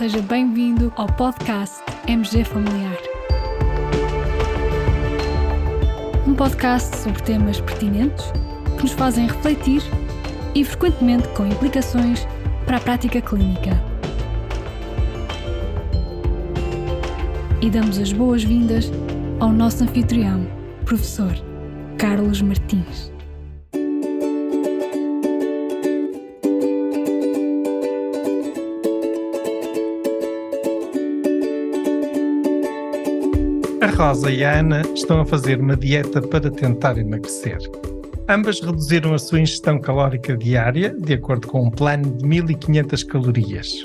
seja bem-vindo ao podcast MG Familiar. Um podcast sobre temas pertinentes que nos fazem refletir e frequentemente com implicações para a prática clínica. E damos as boas-vindas ao nosso anfitrião, professor Carlos Martins. A Rosa e a Ana estão a fazer uma dieta para tentar emagrecer. Ambas reduziram a sua ingestão calórica diária de acordo com um plano de 1500 calorias.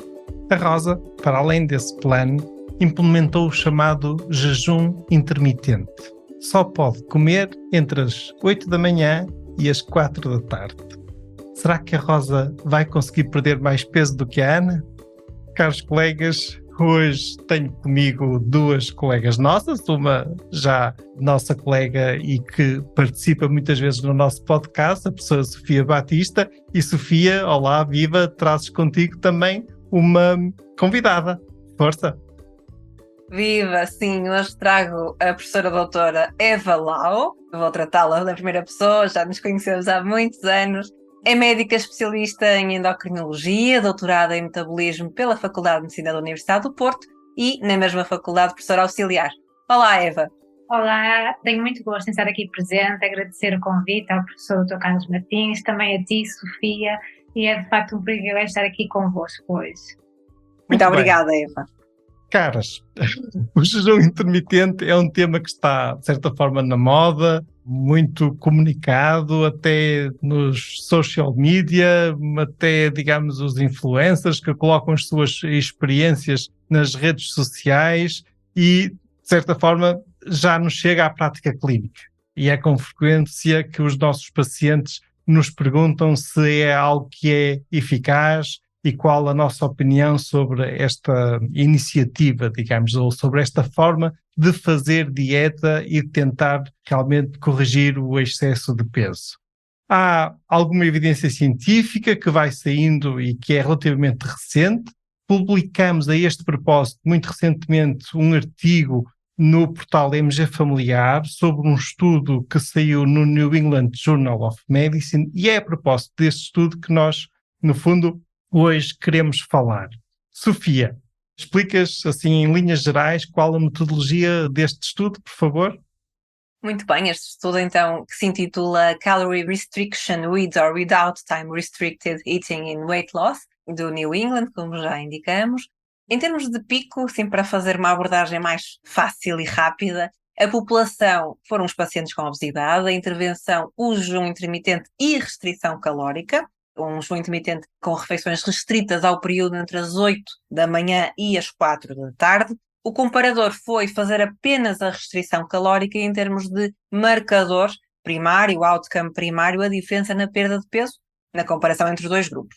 A Rosa, para além desse plano, implementou o chamado jejum intermitente. Só pode comer entre as 8 da manhã e as 4 da tarde. Será que a Rosa vai conseguir perder mais peso do que a Ana? Caros colegas, hoje tenho comigo duas colegas nossas, uma já nossa colega e que participa muitas vezes no nosso podcast, a professora Sofia Batista. E Sofia, olá, viva, trazes contigo também uma convidada. Força! Viva, sim, hoje trago a professora doutora Eva Lau, vou tratá-la da primeira pessoa, já nos conhecemos há muitos anos. É médica especialista em endocrinologia, doutorada em metabolismo pela Faculdade de Medicina da Universidade do Porto e, na mesma faculdade, professora auxiliar. Olá, Eva. Olá, tenho muito gosto em estar aqui presente, agradecer o convite ao professor Dr. Carlos Martins, também a ti, Sofia, e é de facto um privilégio estar aqui convosco hoje. Muito obrigada, Eva. Caras, o jejum intermitente é um tema que está, de certa forma, na moda, muito comunicado, até nos social media, até, digamos, os influencers que colocam as suas experiências nas redes sociais e, de certa forma, já nos chega à prática clínica. E é com frequência que os nossos pacientes nos perguntam se é algo que é eficaz e qual a nossa opinião sobre esta iniciativa, digamos, ou sobre esta forma de fazer dieta e de tentar realmente corrigir o excesso de peso. Há alguma evidência científica que vai saindo e que é relativamente recente. Publicamos a este propósito, muito recentemente, um artigo no portal MG Familiar sobre um estudo que saiu no New England Journal of Medicine e é a propósito deste estudo que nós, no fundo, hoje queremos falar. Sofia, explicas, assim, em linhas gerais, qual a metodologia deste estudo, por favor? Muito bem, este estudo, então, que se intitula Calorie Restriction with or Without Time Restricted Eating in Weight Loss, do New England, como já indicamos. Em termos de pico, assim, para fazer uma abordagem mais fácil e rápida, a população foram os pacientes com obesidade, a intervenção, o jejum intermitente e restrição calórica, um jejum intermitente com refeições restritas ao período entre as 8 da manhã e as 4 da tarde. O comparador foi fazer apenas a restrição calórica e, em termos de marcador primário, outcome primário, a diferença na perda de peso na comparação entre os dois grupos.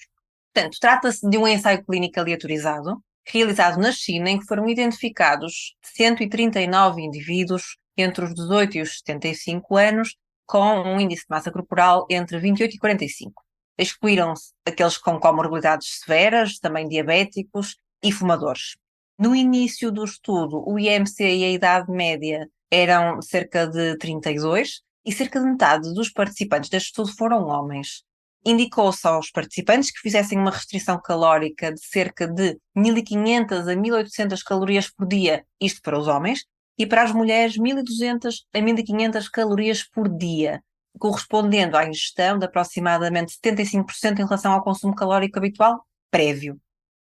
Portanto, trata-se de um ensaio clínico aleatorizado, realizado na China, em que foram identificados 139 indivíduos entre os 18 e os 75 anos, com um índice de massa corporal entre 28 e 45. Excluíram-se aqueles com comorbidades severas, também diabéticos e fumadores. No início do estudo, o IMC e a idade média eram cerca de 32 e cerca de metade dos participantes deste estudo foram homens. Indicou-se aos participantes que fizessem uma restrição calórica de cerca de 1500 a 1800 calorias por dia, isto para os homens, e para as mulheres 1200 a 1500 calorias por dia, correspondendo à ingestão de aproximadamente 75% em relação ao consumo calórico habitual prévio.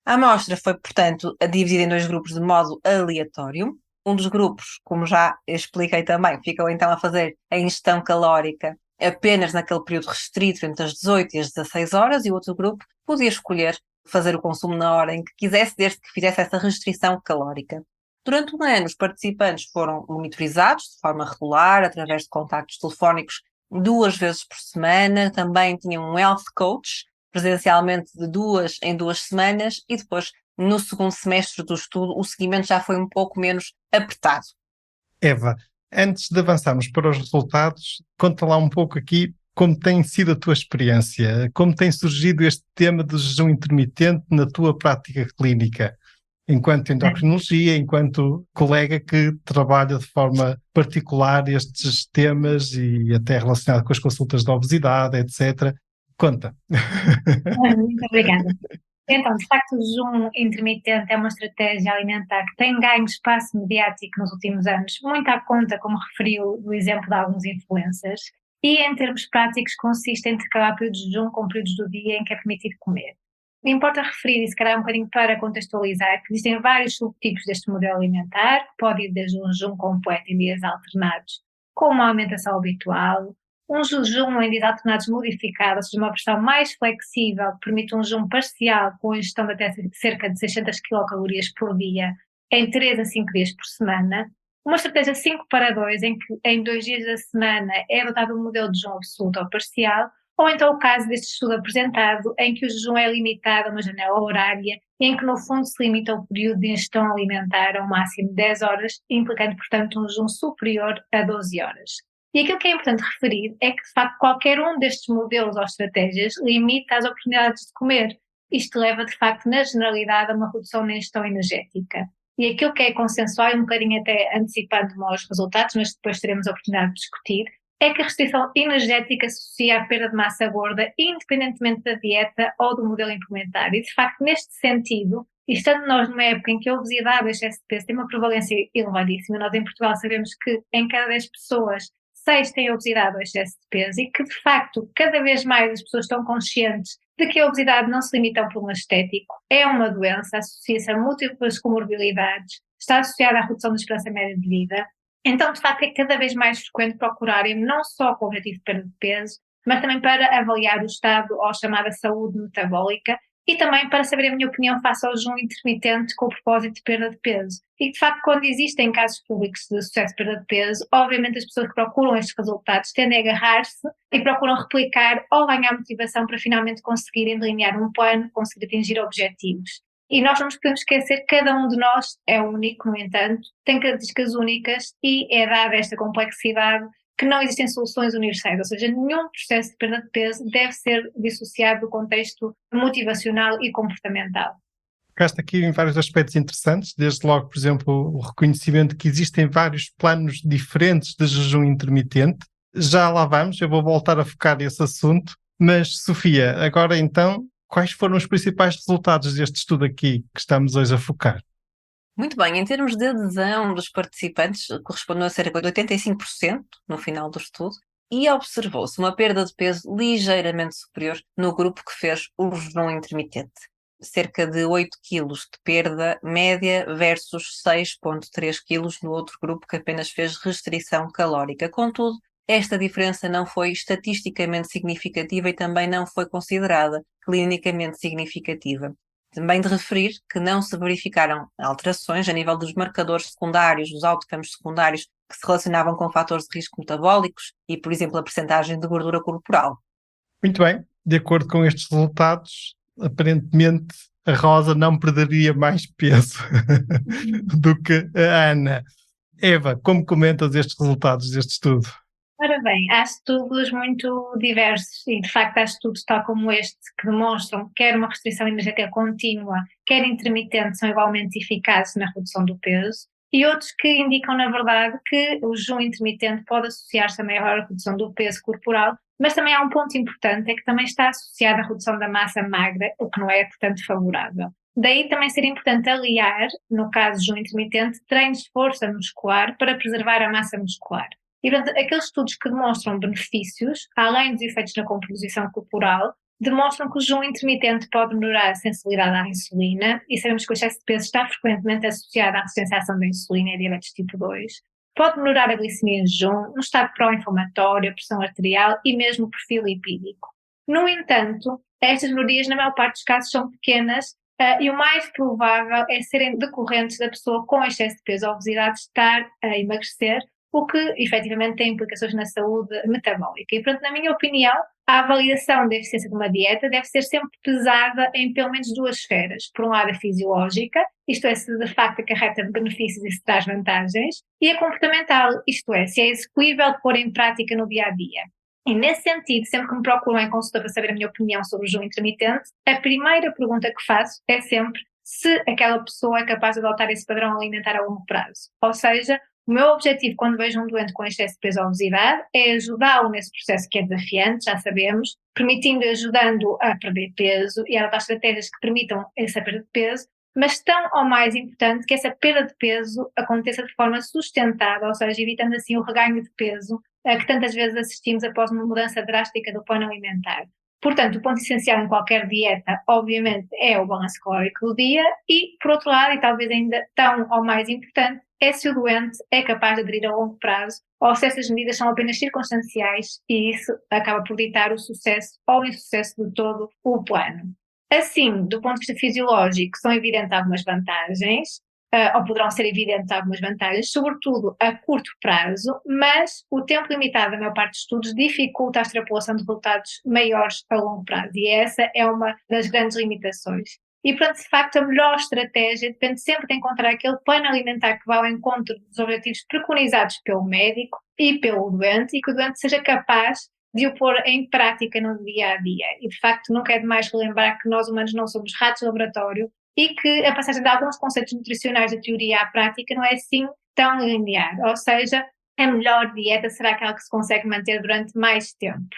A amostra foi, portanto, dividida em dois grupos de modo aleatório. Um dos grupos, como já expliquei também, ficou então a fazer a ingestão calórica apenas naquele período restrito entre as 18 e as 16 horas e o outro grupo podia escolher fazer o consumo na hora em que quisesse, desde que fizesse essa restrição calórica. Durante um ano, os participantes foram monitorizados de forma regular, através de contactos telefónicos 2 vezes por semana, também tinham um health coach, presencialmente de 2 em 2 semanas, e depois, no segundo semestre do estudo, o seguimento já foi um pouco menos apertado. Eva, antes de avançarmos para os resultados, conta lá um pouco aqui como tem sido a tua experiência, como tem surgido este tema do jejum intermitente na tua prática clínica. enquanto endocrinologia, enquanto colega que trabalha de forma particular estes temas e até relacionado com as consultas de obesidade, etc. Conta. Muito obrigada. Então, de facto, o jejum intermitente é uma estratégia alimentar que tem ganho espaço mediático nos últimos anos, muito à conta, como referiu, do exemplo de alguns influencers, e em termos práticos consiste em intercalar períodos de jejum com períodos do dia em que é permitido comer. Importa referir, e se calhar um bocadinho para contextualizar, que existem vários subtipos deste modelo alimentar, que pode ir desde um jejum completo em dias alternados, com uma alimentação habitual, um jejum em dias alternados modificado, ou seja, uma versão mais flexível, que permite um jejum parcial com a ingestão de até cerca de 600 quilocalorias por dia, em 3 a 5 dias por semana, uma estratégia 5-2, em que em 2 dias da semana é adotado um modelo de jejum absoluto ou parcial, ou então o caso deste estudo apresentado, em que o jejum é limitado a uma janela horária, em que no fundo se limita o período de ingestão alimentar a um máximo de 10 horas, implicando, portanto, um jejum superior a 12 horas. E aquilo que é importante referir é que, de facto, qualquer um destes modelos ou estratégias limita as oportunidades de comer. Isto leva, de facto, na generalidade, a uma redução na ingestão energética. E aquilo que é consensual, um bocadinho até antecipando-me aos resultados, mas depois teremos a oportunidade de discutir, é que a restrição energética associa à perda de massa gorda, independentemente da dieta ou do modelo implementado. E, de facto, neste sentido, e estando nós numa época em que a obesidade e o excesso de peso tem uma prevalência elevadíssima, nós em Portugal sabemos que em cada 10 pessoas, 6 têm obesidade ou excesso de peso, e que, de facto, cada vez mais as pessoas estão conscientes de que a obesidade não se limita a um problema estético, é uma doença, associa-se a múltiplas comorbilidades, está associada à redução da esperança média de vida. Então, de facto, é cada vez mais frequente procurarem não só com o objetivo de perda de peso, mas também para avaliar o estado ou chamada saúde metabólica e também para saber a minha opinião face ao jejum intermitente com o propósito de perda de peso. E, de facto, quando existem casos públicos de sucesso de perda de peso, obviamente as pessoas que procuram estes resultados tendem a agarrar-se e procuram replicar ou ganhar motivação para finalmente conseguirem delinear um plano, conseguir atingir objetivos. E nós não nos podemos esquecer que cada um de nós é único, no entanto, tem características únicas e é dada esta complexidade que não existem soluções universais, ou seja, nenhum processo de perda de peso deve ser dissociado do contexto motivacional e comportamental. Tocaste aqui em vários aspectos interessantes, desde logo, por exemplo, o reconhecimento que existem vários planos diferentes de jejum intermitente. Já lá vamos, eu vou voltar a focar esse assunto, mas Sofia, agora então, quais foram os principais resultados deste estudo aqui que estamos hoje a focar? Muito bem, em termos de adesão dos participantes, correspondeu a cerca de 85% no final do estudo, e observou-se uma perda de peso ligeiramente superior no grupo que fez o jejum intermitente. Cerca de 8 kg de perda média versus 6,3 kg no outro grupo que apenas fez restrição calórica. Contudo, esta diferença não foi estatisticamente significativa e também não foi considerada clinicamente significativa. Também de referir que não se verificaram alterações a nível dos marcadores secundários, dos outcomes secundários que se relacionavam com fatores de risco metabólicos e, por exemplo, a percentagem de gordura corporal. Muito bem, de acordo com estes resultados, aparentemente a Rosa não perderia mais peso do que a Ana. Eva, como comentas estes resultados deste estudo? Ora bem, há estudos muito diversos e, de facto, há estudos tal como este que demonstram que quer uma restrição energética contínua, quer intermitente, são igualmente eficazes na redução do peso, e outros que indicam, na verdade, que o jejum intermitente pode associar-se a maior redução do peso corporal, mas também há um ponto importante, é que também está associado à redução da massa magra, o que não é, portanto, favorável. Daí também ser importante aliar, no caso do jejum intermitente, treinos de força muscular para preservar a massa muscular. E, portanto, aqueles estudos que demonstram benefícios, além dos efeitos na composição corporal, demonstram que o jejum intermitente pode melhorar a sensibilidade à insulina, e sabemos que o excesso de peso está frequentemente associado à resistência à ação da insulina e diabetes tipo 2. Pode melhorar a glicemia em jejum, um estado pró-inflamatório, a pressão arterial e mesmo o perfil lipídico. No entanto, estas melhorias, na maior parte dos casos, são pequenas e o mais provável é serem decorrentes da pessoa com excesso de peso ou obesidade estar a emagrecer, o que efetivamente tem implicações na saúde metabólica. E, portanto, na minha opinião, a avaliação da eficiência de uma dieta deve ser sempre pesada em pelo menos 2 esferas. Por um lado, a fisiológica, isto é, se de facto acarreta benefícios e se traz vantagens, e a comportamental, isto é, se é execuível de pôr em prática no dia-a-dia. E nesse sentido, sempre que me procuram em consulta para saber a minha opinião sobre o jejum intermitente, a primeira pergunta que faço é sempre se aquela pessoa é capaz de adotar esse padrão alimentar a longo prazo. Ou seja, o meu objetivo quando vejo um doente com excesso de peso ou obesidade é ajudá-lo nesse processo que é desafiante, já sabemos, ajudando a perder peso e a adotar estratégias que permitam essa perda de peso, mas tão ou mais importante que essa perda de peso aconteça de forma sustentada, ou seja, evitando assim o reganho de peso a que tantas vezes assistimos após uma mudança drástica do plano alimentar. Portanto, o ponto essencial em qualquer dieta, obviamente, é o balanço calórico do dia e, por outro lado, e talvez ainda tão ou mais importante, é se o doente é capaz de aderir a longo prazo ou se essas medidas são apenas circunstanciais e isso acaba por ditar o sucesso ou o insucesso de todo o plano. Assim, do ponto de vista fisiológico, são evidentes algumas vantagens, ou poderão ser evidentes algumas vantagens, sobretudo a curto prazo, mas o tempo limitado da maior parte dos estudos dificulta a extrapolação de resultados maiores a longo prazo e essa é uma das grandes limitações. E, portanto, de facto, a melhor estratégia depende sempre de encontrar aquele plano alimentar que vá ao encontro dos objetivos preconizados pelo médico e pelo doente e que o doente seja capaz de o pôr em prática no dia-a-dia. E, de facto, nunca é demais relembrar que nós humanos não somos ratos de laboratório e que a passagem de alguns conceitos nutricionais da teoria à prática não é assim tão linear. Ou seja, a melhor dieta será aquela que se consegue manter durante mais tempo.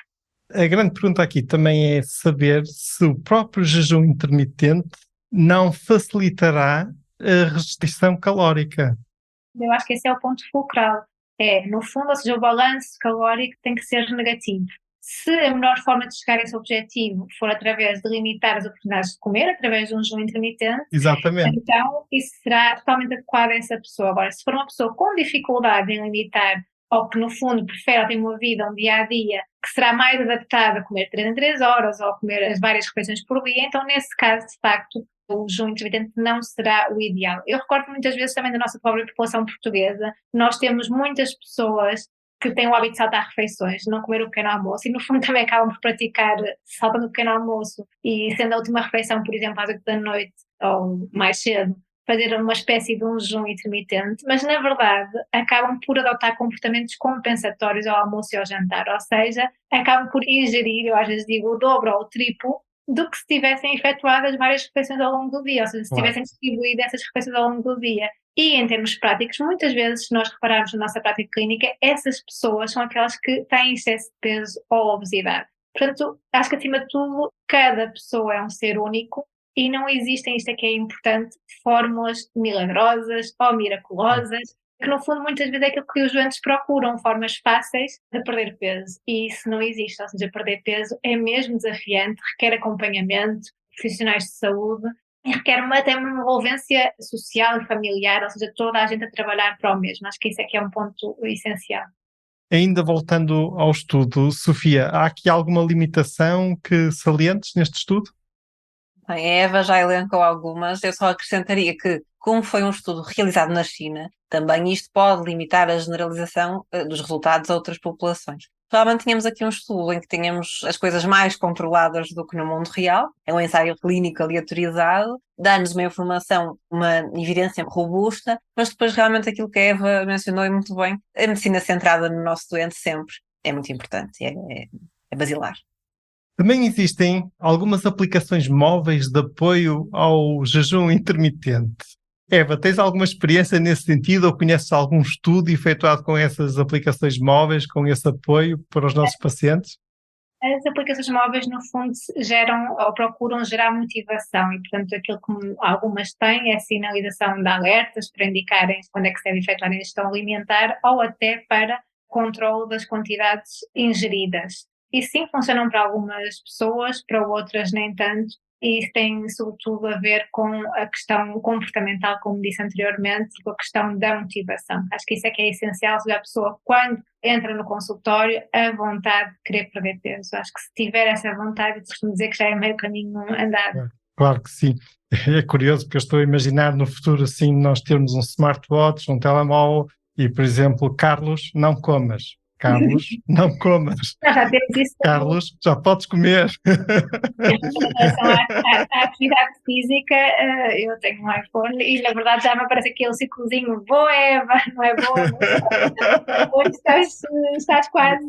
A grande pergunta aqui também é saber se o próprio jejum intermitente não facilitará a restrição calórica. Eu acho que esse é o ponto fulcral. No fundo, ou seja, o balanço calórico tem que ser negativo. Se a melhor forma de chegar a esse objetivo for através de limitar as oportunidades de comer, através de um jejum intermitente, Exatamente. então isso será totalmente adequado a essa pessoa. Agora, se for uma pessoa com dificuldade em limitar ou que no fundo prefere ter uma vida, um dia-a-dia, que será mais adaptada a comer 3 em 3 horas ou a comer as várias refeições por dia, então nesse caso, de facto, o jejum intermitente não será o ideal. Eu recordo muitas vezes também da nossa própria população portuguesa, nós temos muitas pessoas que têm o hábito de saltar refeições, não comer o pequeno almoço e no fundo também acabam por praticar saltando o pequeno almoço e sendo a última refeição, por exemplo, às 8 da noite ou mais cedo, fazer uma espécie de um jejum intermitente, mas na verdade acabam por adotar comportamentos compensatórios ao almoço e ao jantar, ou seja, acabam por ingerir, eu às vezes digo o dobro ou o triplo, do que se tivessem efetuado as várias refeições ao longo do dia, ou seja, se tivessem distribuído essas refeições ao longo do dia. E em termos práticos, muitas vezes, se nós repararmos na nossa prática clínica, essas pessoas são aquelas que têm excesso de peso ou obesidade. Portanto, acho que acima de tudo, cada pessoa é um ser único e não existem, isto é que é importante, fórmulas milagrosas ou miraculosas, que no fundo muitas vezes é aquilo que os doentes procuram, formas fáceis de perder peso. E isso não existe, ou seja, perder peso é mesmo desafiante, requer acompanhamento, profissionais de saúde, e requer até uma envolvência social e familiar, ou seja, toda a gente a trabalhar para o mesmo. Acho que isso é que é um ponto essencial. Ainda voltando ao estudo, Sofia, há aqui alguma limitação que salientes neste estudo? Bem, a Eva já elencou algumas, eu só acrescentaria que, como foi um estudo realizado na China, também isto pode limitar a generalização dos resultados a outras populações. Realmente tínhamos aqui um estudo em que tínhamos as coisas mais controladas do que no mundo real, é um ensaio clínico aleatorizado, dá-nos uma informação, uma evidência robusta, mas depois realmente aquilo que a Eva mencionou é muito bem, a medicina centrada no nosso doente sempre é muito importante, é basilar. Também existem algumas aplicações móveis de apoio ao jejum intermitente. Eva, tens alguma experiência nesse sentido ou conheces algum estudo efetuado com essas aplicações móveis, com esse apoio para os nossos pacientes? As aplicações móveis, no fundo, geram ou procuram gerar motivação e, portanto, aquilo que algumas têm é a sinalização de alertas para indicarem quando é que se deve efetuar a ingestão alimentar ou até para controle das quantidades ingeridas. E sim, funcionam para algumas pessoas, para outras nem tanto, e isso tem sobretudo a ver com a questão comportamental, como disse anteriormente, com a questão da motivação. Acho que isso é que é essencial, se a pessoa, quando entra no consultório, a vontade de querer perder peso. Acho que se tiver essa vontade, eu costumo dizer que já é meio caminho andado. Claro que sim. É curioso porque eu estou a imaginar no futuro assim nós termos um smartwatch, um telemóvel e, por exemplo, Carlos, não comas. Carlos, não comas. Já temos isso. Carlos, já podes comer. Em relação à atividade física, eu tenho um iPhone e na verdade já me aparece aquele ciclozinho, boa Eva, não é boa? Hoje estás quase,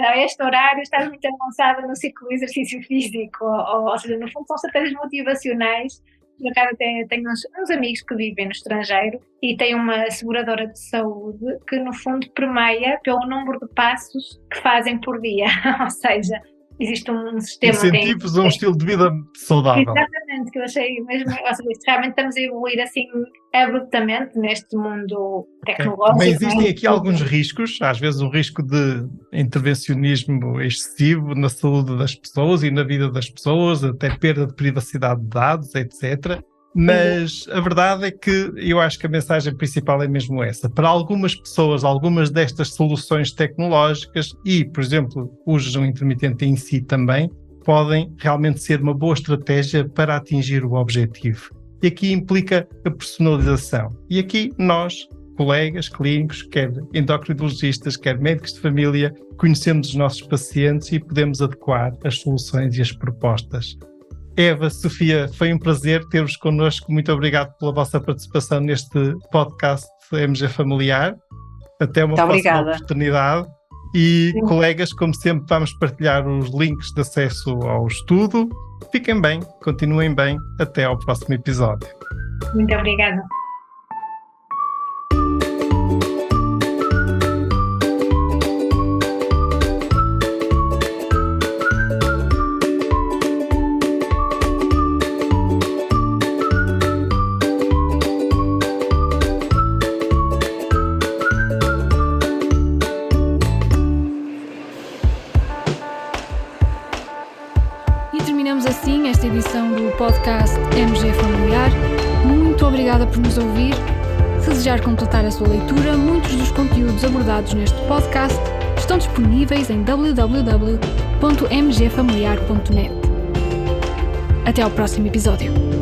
a este horário, estás muito avançada no ciclo de exercício físico, ou seja, no fundo são estratégias motivacionais Por acaso até tenho uns amigos que vivem no estrangeiro e têm uma seguradora de saúde que no fundo permeia pelo número de passos que fazem por dia. Ou seja, existe um sistema... Incentivos a um estilo de vida saudável. Exatamente, que eu achei mesmo... Ou seja, realmente estamos a evoluir assim abruptamente neste mundo tecnológico. Mas existem aqui alguns riscos, às vezes um risco de intervencionismo excessivo na saúde das pessoas e na vida das pessoas, até perda de privacidade de dados, etc. Mas a verdade é que eu acho que a mensagem principal é mesmo essa. Para algumas pessoas, algumas destas soluções tecnológicas e, por exemplo, o jejum intermitente em si também, podem realmente ser uma boa estratégia para atingir o objetivo. E aqui implica a personalização. E aqui nós, colegas clínicos, quer endocrinologistas, quer médicos de família, conhecemos os nossos pacientes e podemos adequar as soluções e as propostas. Eva, Sofia, foi um prazer ter-vos connosco. Muito obrigado pela vossa participação neste podcast MG Familiar. Até uma próxima oportunidade. E, colegas, como sempre, vamos partilhar os links de acesso ao estudo. Fiquem bem, continuem bem. Até ao próximo episódio. Muito obrigada. Assim esta edição do podcast MG Familiar. Muito obrigada por nos ouvir. Se desejar completar a sua leitura, muitos dos conteúdos abordados neste podcast estão disponíveis em www.mgfamiliar.net. Até ao próximo episódio.